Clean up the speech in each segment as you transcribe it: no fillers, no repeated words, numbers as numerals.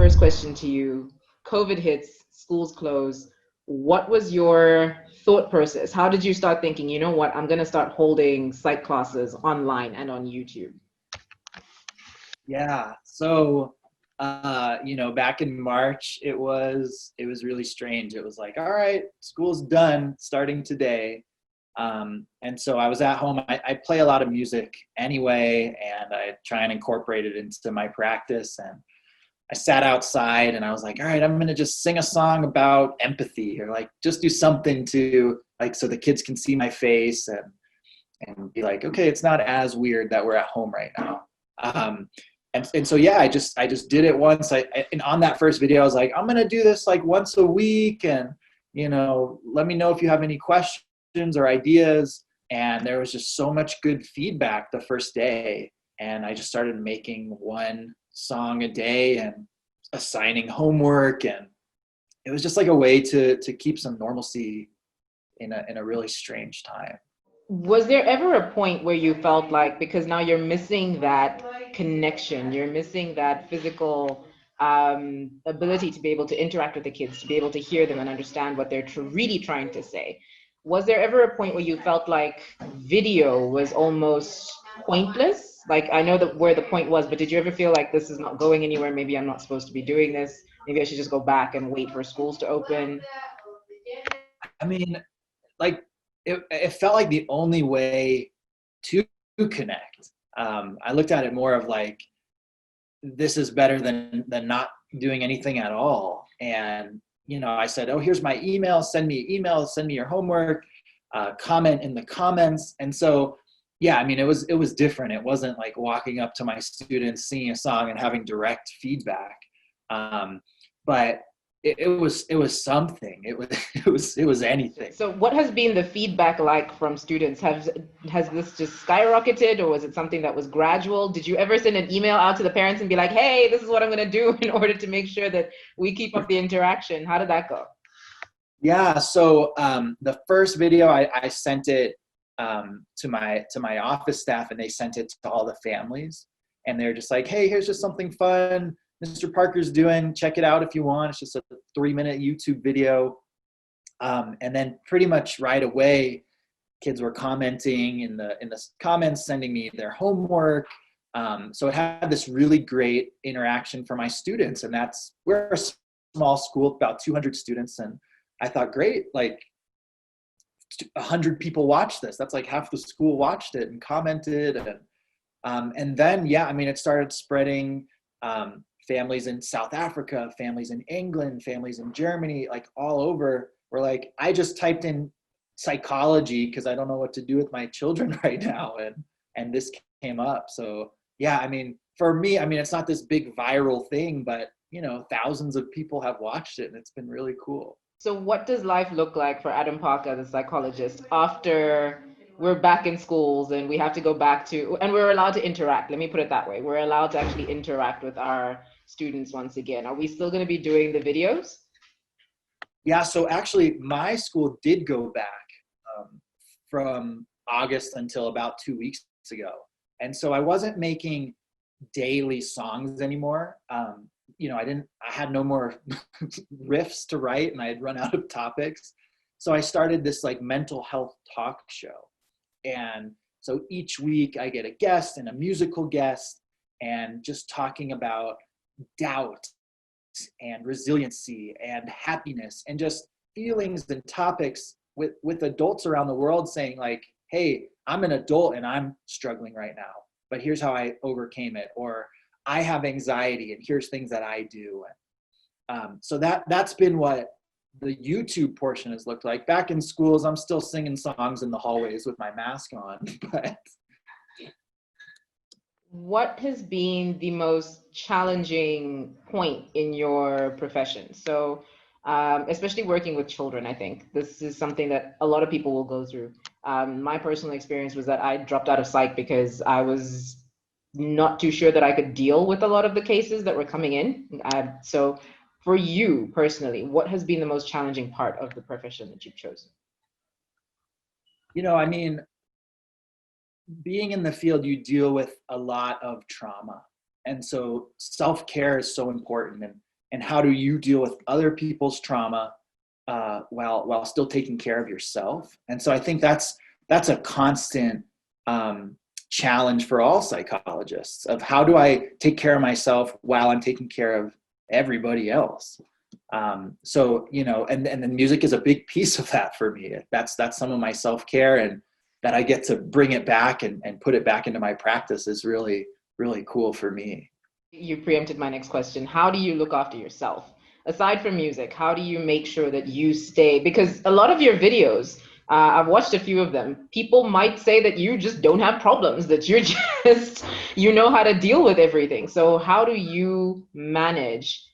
first question to you. COVID hits, schools close. What was your thought process? How did you start thinking, you know what, I'm going to start holding psych classes online and on YouTube? Yeah. So, back in March, it was really strange. It was like, all right, school's done starting today. And so I was at home. I play a lot of music anyway, and I try and incorporate it into my practice. And I sat outside and I was like, all right, I'm going to just sing a song about empathy, or like just do something to like, so the kids can see my face and be like, okay, it's not as weird that we're at home right now. And so, yeah, I just did it once. And on that first video, I was like, I'm going to do this like once a week. And, let me know if you have any questions or ideas. And there was just so much good feedback the first day. And I just started making one song a day and assigning homework. And it was just like a way to keep some normalcy in a really strange time. Was there ever a point where you felt like, because now you're missing that connection, you're missing that physical ability to be able to interact with the kids, to be able to hear them and understand what they're really trying to say? Was there ever a point where you felt like video was almost pointless? Like, I know that where the point was, but did you ever feel like this is not going anywhere? Maybe I'm not supposed to be doing this. Maybe I should just go back and wait for schools to open. I mean, like, it felt like the only way to connect. I looked at it more of like, this is better than not doing anything at all. And, I said, oh, here's my email, send me your homework, comment in the comments. And so, yeah, I mean, it was different. It wasn't like walking up to my students, singing a song and having direct feedback. But it was something. It was anything. So what has been the feedback like from students? Has this just skyrocketed, or was it something that was gradual? Did you ever send an email out to the parents and be like, hey, this is what I'm going to do in order to make sure that we keep up the interaction? How did that go? Yeah, so the first video, I sent it to my office staff, and they sent it to all the families. And they're just like, hey, here's just something fun Mr. Parker's doing, check it out if you want. It's just a 3-minute YouTube video. And then pretty much right away, kids were commenting in the comments, sending me their homework. So it had this really great interaction for my students. And we're a small school, about 200 students. And I thought, great, like 100 people watched this. That's like half the school watched it and commented. And then, yeah, I mean, it started spreading. Families in South Africa, families in England, families in Germany, like all over, were like, I just typed in psychology because I don't know what to do with my children right now. And this came up. So yeah, I mean, for me, I mean, it's not this big viral thing, but thousands of people have watched it, and it's been really cool. So what does life look like for Adam Parker, the psychologist, after we're back in schools and we have to go back to, and we're allowed to interact? Let me put it that way. We're allowed to actually interact with our students once again. Are we still going to be doing the videos? Yeah, so actually my school did go back from August until about 2 weeks ago. And so I wasn't making daily songs anymore. I had no more riffs to write, and I had run out of topics. So I started this like mental health talk show. And so each week I get a guest and a musical guest, and just talking about doubt and resiliency and happiness and just feelings and topics with adults around the world, saying like, hey, I'm an adult and I'm struggling right now, but here's how I overcame it. Or I have anxiety and here's things that I do. So that's been what the YouTube portion has looked like. Back in schools, I'm still singing songs in the hallways with my mask on. But what has been the most challenging point in your profession? So especially working with children, I think this is something that a lot of people will go through. My personal experience was that I dropped out of psych because I was not too sure that I could deal with a lot of the cases that were coming in. So for you personally, what has been the most challenging part of the profession that you've chosen? I mean, being in the field, you deal with a lot of trauma. And so self-care is so important. and how do you deal with other people's trauma while still taking care of yourself. And so I think that's a constant challenge for all psychologists, of how do I take care of myself while I'm taking care of everybody else. So, you know, and then music is a big piece of that for me. That's some of my self-care, and that I get to bring it back and put it back into my practice is really, really cool for me. You preempted my next question. How do you look after yourself? Aside from music, how do you make sure that you stay? Because a lot of your videos, I've watched a few of them, people might say that you just don't have problems, that you're just, you know how to deal with everything. So how do you manage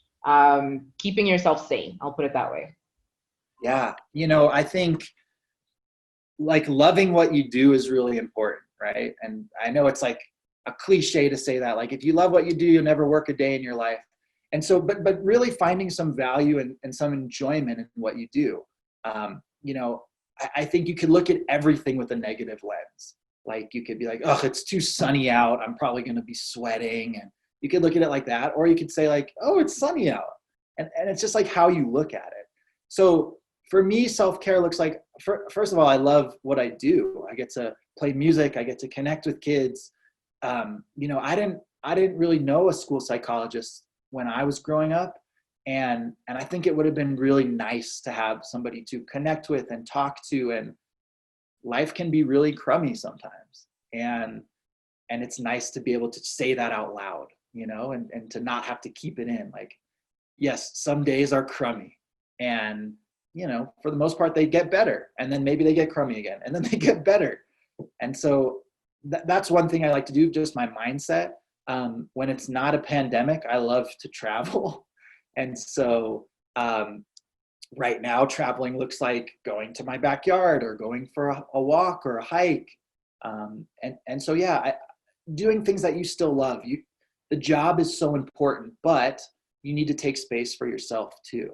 keeping yourself sane? I'll put it that way. Yeah. You know, I think like loving what you do is really important, right? And I know it's like a cliche to say that, like, if you love what you do, you'll never work a day in your life. And so, but really finding some value and some enjoyment in what you do. You know, I think you could look at everything with a negative lens. Like, you could be like, oh, it's too sunny out, I'm probably going to be sweating. And you could look at it like that, or you could say like, oh, it's sunny out. And it's just like how you look at it. So for me, self-care looks like, first of all, I love what I do. I get to play music. I get to connect with kids. You know, I didn't really know a school psychologist when I was growing up. And I think it would have been really nice to have somebody to connect with and talk to. And life can be really crummy sometimes. And it's nice to be able to say that out loud, you know, and to not have to keep it in. Like, yes, some days are crummy, and, you know, for the most part, they get better. And then maybe they get crummy again, and then they get better. And so that's one thing I like to do, just my mindset. When it's not a pandemic, I love to travel. And so right now, traveling looks like going to my backyard or going for a walk or a hike. And so, yeah, doing things that you still love. The job is so important, but you need to take space for yourself too.